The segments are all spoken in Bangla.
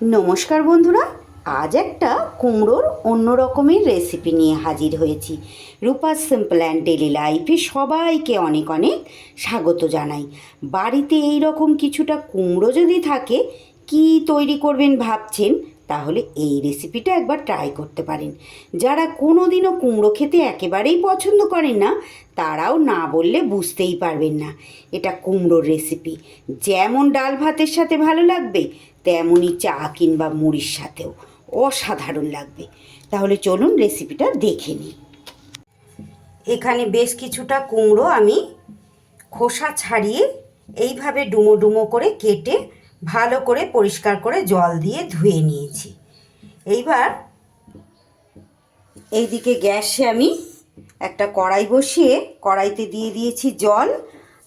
নমস্কার বন্ধুরা, আজ একটা কুমড়োর অন্য রকমের রেসিপি নিয়ে হাজির হয়েছি। রূপা সিম্পল অ্যান্ড ডেলি লাইফে সবাইকে অনেক অনেক স্বাগত জানাই। বাড়িতে এই রকম কিছুটা কুমড়ো যদি থাকে, কি তৈরি করবেন ভাবছেন, তাহলে এই রেসিপিটা একবার ট্রাই করতে পারেন। যারা কোনো দিনও কুমড়ো খেতে একেবারেই পছন্দ করেন না, তারাও না বললে বুঝতেই পারবেন না এটা কুমড়োর রেসিপি। যেমন ডাল ভাতের সাথে ভালো লাগবে, তেমনই চা কিংবা মুড়ির সাথেও অসাধারণ লাগবে। তাহলে চলুন রেসিপিটা দেখে নিই। এখানে বেশ কিছুটা কুমড়ো আমি খোসা ছাড়িয়ে এইভাবে ডুমো ডুমো করে কেটে ভালো করে পরিষ্কার করে জল দিয়ে ধুয়ে নিয়েছি। এইবার এইদিকে গ্যাসে আমি একটা কড়াই বসিয়ে কড়াইতে দিয়ে দিয়েছি জল,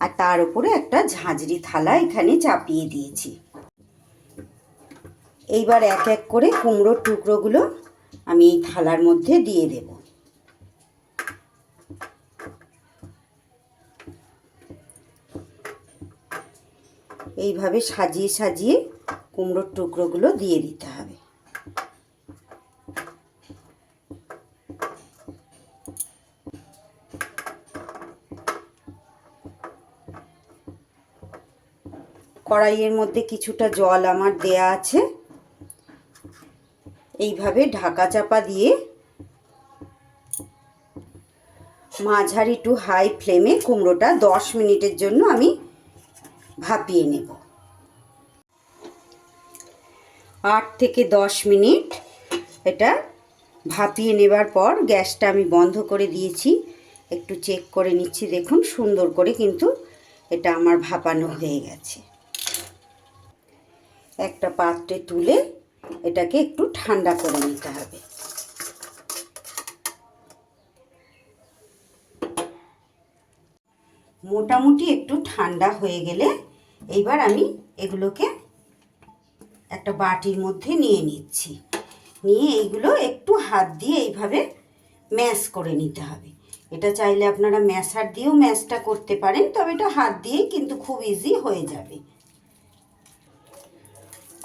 আর তার উপরে একটা ঝাঁঝরি থালা এখানে চাপিয়ে দিয়েছি। এইবার এক এক করে কুমড়োর টুকরোগুলো আমি এই থালার মধ্যে দিয়ে দেব। এইভাবে সাজিয়ে সাজিয়ে কুমড়োর টুকরোগুলো দিয়ে দিতে হবে। কড়াইয়ের মধ্যে কিছুটা জল আমার দেয়া আছে। এইভাবে ঢাকা চাপা দিয়ে মাঝারি টু হাই ফ্লেমে কুমড়োটা 10 মিনিটের জন্য আমি ভাপিয়ে নেব। 8 থেকে 10 মিনিট এটা ভাপিয়ে নেবার পর গ্যাসটা আমি বন্ধ করে দিয়েছি। একটু চেক করে নিচ্ছি, দেখুন সুন্দর করে কিন্তু এটা আমার ভাপানো হয়ে গেছে। একটা পাত্রে তুলে এটাকে একটু ঠান্ডা করে নিতে হবে। মোটামুটি একটু ঠান্ডা হয়ে গেলে এইবার আমি এগুলোকে একটা বাটির মধ্যে নিয়ে নিচ্ছি। নিয়ে এইগুলো একটু হাত দিয়ে এইভাবে ম্যাশ করে নিতে হবে। এটা চাইলে আপনারা ম্যাশার দিয়েও ম্যাশটা করতে পারেন, তবে এটা হাত দিয়েই কিন্তু খুব ইজি হয়ে যাবে।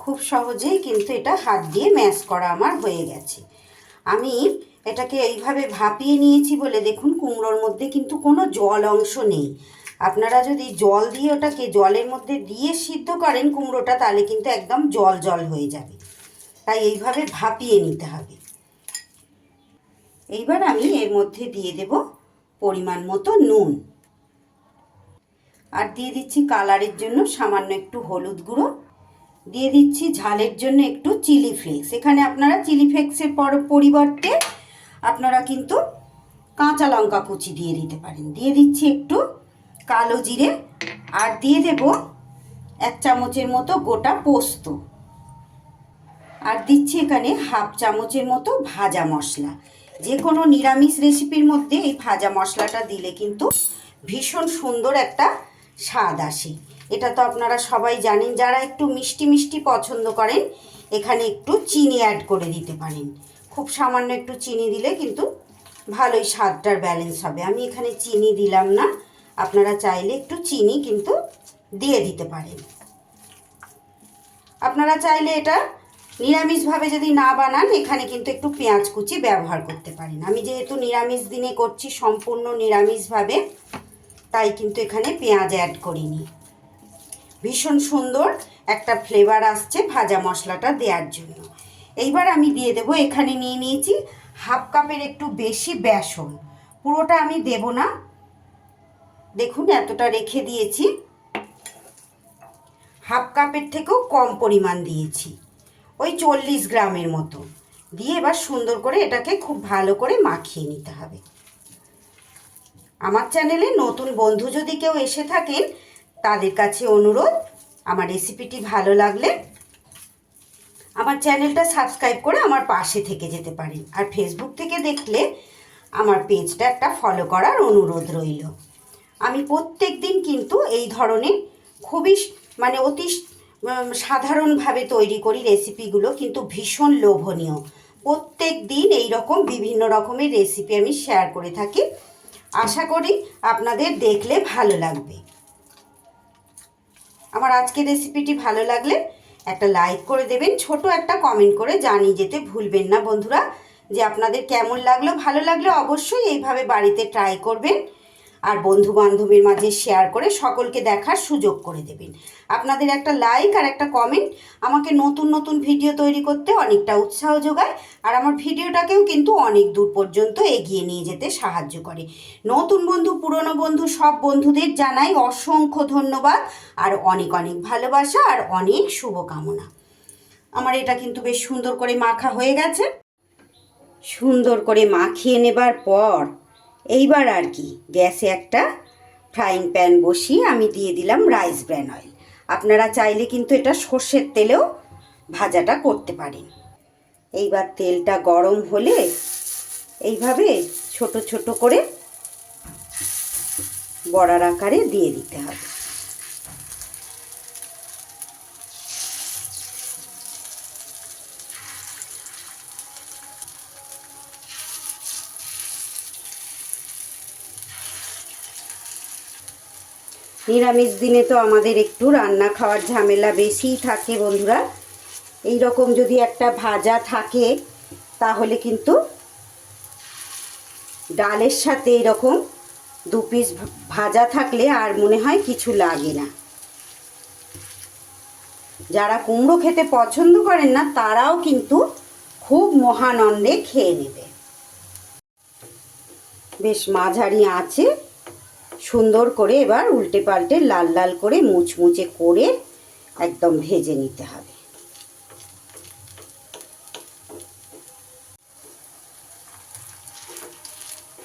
খুব সহজেই কিন্তু এটা হাত দিয়ে ম্যাশ করা আমার হয়ে গেছে। আমি এটাকে এইভাবে ভাপিয়ে নিয়েছি বলে দেখুন কুমড়োর মধ্যে কিন্তু কোনো জল অংশ নেই। আপনারা যদি জল দিয়ে ওটাকে জলের মধ্যে দিয়ে সিদ্ধ করেন কুমড়োটা, তাহলে কিন্তু একদম জল জল হয়ে যাবে। তাই এইভাবে ভাপিয়ে নিতে হবে। এইবার আমি এর মধ্যে দিয়ে দেব পরিমাণ মতো নুন, আর দিয়ে দিচ্ছি কালারের জন্য সামান্য একটু হলুদ গুঁড়ো, দিয়ে দিচ্ছি ঝালের জন্য একটু চিলি ফ্লেক্স। এখানে আপনারা চিলি ফ্লেক্সের পরিবর্তে আপনারা কিন্তু কাঁচা লঙ্কা কুচি দিয়ে দিতে পারেন। দিয়ে দিচ্ছি একটু কালো জিরে, আর দিয়ে দেব 1 চামচের মতো গোটা পোস্ত, আর দিচ্ছি এখানে 1/2 চামচের মতো ভাজা মশলা। যে কোনো নিরামিষ রেসিপির মধ্যে এই ভাজা মশলাটা দিলে কিন্তু ভীষণ সুন্দর একটা স্বাদ আসে। এটা তো আপনারা সবাই জানেন। যারা একটু মিষ্টি মিষ্টি পছন্দ করেন, এখানে একটু চিনি অ্যাড করে দিতে পারেন। খুব সামান্য একটু চিনি দিলে কিন্তু ভালোই স্বাদটার ব্যালেন্স হবে। আমি এখানে চিনি দিলাম না, আপনারা চাইলে একটু চিনি কিন্তু দিয়ে দিতে পারেন। আপনারা চাইলে এটা নিরামিষভাবে যদি না বানান, এখানে কিন্তু একটু পেঁয়াজ কুচি ব্যবহার করতে পারেন। আমি যেহেতু নিরামিষ দিনে করছি, সম্পূর্ণ নিরামিষভাবে, তাই কিন্তু এখানে পেঁয়াজ অ্যাড করিনি। ভীষণ সুন্দর একটা ফ্লেভার আসছে ভাজা মশলাটা দেওয়ার জন্য। এইবার আমি দিয়ে দেব, এখানে নিয়ে নিয়েছি 1/2 কাপের একটু বেশি বেসন। পুরোটা আমি দেব না, দেখুন এতটা রেখে দিয়েছি। 1/2 কাপের থেকেও কম পরিমাণ দিয়েছি, ওই 40 গ্রামের মতো দিয়ে এবার সুন্দর করে এটাকে খুব ভালো করে মাখিয়ে নিতে হবে। আমার চ্যানেলে নতুন বন্ধু যদি কেউ এসে থাকেন, তাদের কাছে অনুরোধ, আমার রেসিপিটি ভালো লাগলে আমার চ্যানেলটা সাবস্ক্রাইব করে আমার পাশে থেকে যেতে পারেন। আর ফেসবুক থেকে দেখলে আমার পেজটা একটা ফলো করার অনুরোধ রইল। আমি প্রত্যেক দিন কিন্তু এই ধরনের খুবই অতি সাধারণভাবে তৈরি করি রেসিপিগুলো, কিন্তু ভীষণ লোভনীয়। প্রত্যেক দিন এই রকম বিভিন্ন রকমের রেসিপি আমি শেয়ার করে থাকি। আশা করি আপনাদের দেখলে ভালো লাগবে। আমার আজকের রেসিপিটি ভালো লাগলে একটা লাইক করে দেবেন, ছোট একটা কমেন্ট করে জানিয়ে যেতে ভুলবেন না বন্ধুরা যে আপনাদের কেমন লাগলো। ভালো লাগলে অবশ্যই এইভাবে বাড়িতে ট্রাই করবেন আর বন্ধু বান্ধবীর মাঝে শেয়ার করে সকলকে দেখার সুযোগ করে দেবেন। আপনাদের একটা লাইক আর একটা কমেন্ট আমাকে নতুন নতুন ভিডিও তৈরি করতে অনেকটা উৎসাহ যোগায় আর আমার ভিডিওটাকেও কিন্তু অনেক দূর পর্যন্ত এগিয়ে নিয়ে যেতে সাহায্য করে। নতুন বন্ধু, পুরনো বন্ধু, সব বন্ধুদের জানাই অসংখ্য ধন্যবাদ আর অনেক অনেক ভালোবাসা আর অনেক শুভকামনা। আমার এটা কিন্তু বেশ সুন্দর করে মাখা হয়ে গেছে। সুন্দর করে মাখিয়ে নেবার পর এইবার আর কি গ্যাসে একটা ফ্রাইং প্যান বসিয়ে আমি দিয়ে দিলাম রাইস ব্র্যান অয়েল। আপনারা চাইলে কিন্তু এটা সর্ষের তেলেও ভাজাটা করতে পারেন। এইবার তেলটা গরম হলে এইভাবে ছোট ছোট করে বড়ার আকারে দিয়ে দিতে হবে। নিরামিষ দিনে তো আমাদের একটু রান্না খাওয়ার ঝামেলা বেশিই থাকে বন্ধুরা। এই রকম যদি একটা ভাজা থাকে তাহলে কিন্তু ডালের সাথে এরকম 2 পিস ভাজা থাকলে আর মনে হয় কিছু লাগে না। যারা কুমড়ো খেতে পছন্দ করেন না তারাও কিন্তু খুব মহানন্দে খেয়ে নেবে। বেশ মাঝারি আঁচে সুন্দর করে এবার উল্টে পাল্টে লাল লাল করে মুচমুচে করে একদম ভেজে নিতে হবে।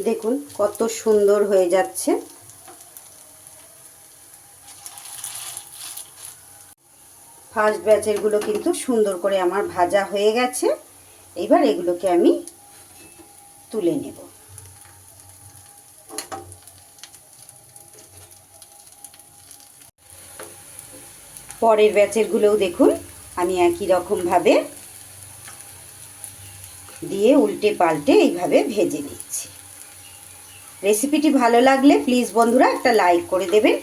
দেখুন কত সুন্দর হয়ে যাচ্ছে। ফার্স্ট ব্যাচেরগুলো কিন্তু সুন্দর করে আমার ভাজা হয়ে গেছে। এবার এগুলোকে আমি তুলে নেব। পরের ব্যাচেরগুলোও দেখুন আমি একই রকমভাবে দিয়ে উল্টে পাল্টে এইভাবে ভেজে নিচ্ছি। রেসিপিটি ভালো লাগলে প্লিজ বন্ধুরা একটা লাইক করে দেবেন,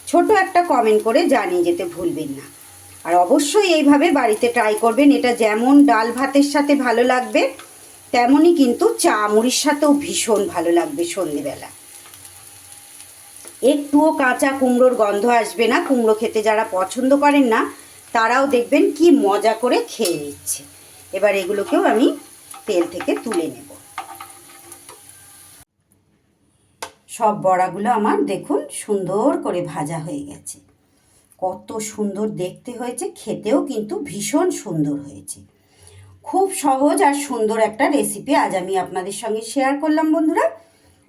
ছোট একটা কমেন্ট করে জানিয়ে যেতে ভুলবেন না। আর অবশ্যই এইভাবে বাড়িতে ট্রাই করবেন। এটা যেমন ডাল ভাতের সাথে ভালো লাগবে তেমনই কিন্তু চা মুড়ির সাথেও ভীষণ ভালো লাগবে সন্ধেবেলা। একটুও কাঁচা কুমড়োর গন্ধ আসবে না। কুমড়ো খেতে যারা পছন্দ করেন না তারাও দেখবেন কি মজা করে খেয়ে নিচ্ছে। এবার এগুলোকেও আমি তেল থেকে তুলে নেব। সব বড়াগুলো আমার দেখুন সুন্দর করে ভাজা হয়ে গেছে। কত সুন্দর দেখতে হয়েছে, খেতেও কিন্তু ভীষণ সুন্দর হয়েছে। খুব সহজ আর সুন্দর একটা রেসিপি আজ আমি আপনাদের সঙ্গে শেয়ার করলাম বন্ধুরা।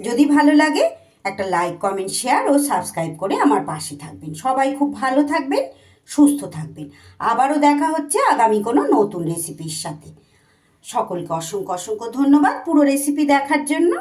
যদি ভালো লাগে একটা লাইক, কমেন্ট, শেয়ার ও সাবস্ক্রাইব করে আমার পাশে থাকবেন। সবাই খুব ভালো থাকবেন, সুস্থ থাকবেন। আবারও দেখা হচ্ছে আগামী কোনো নতুন রেসিপির সাথে। সকলকে অসংখ্য অসংখ্য ধন্যবাদ পুরো রেসিপি দেখার জন্য।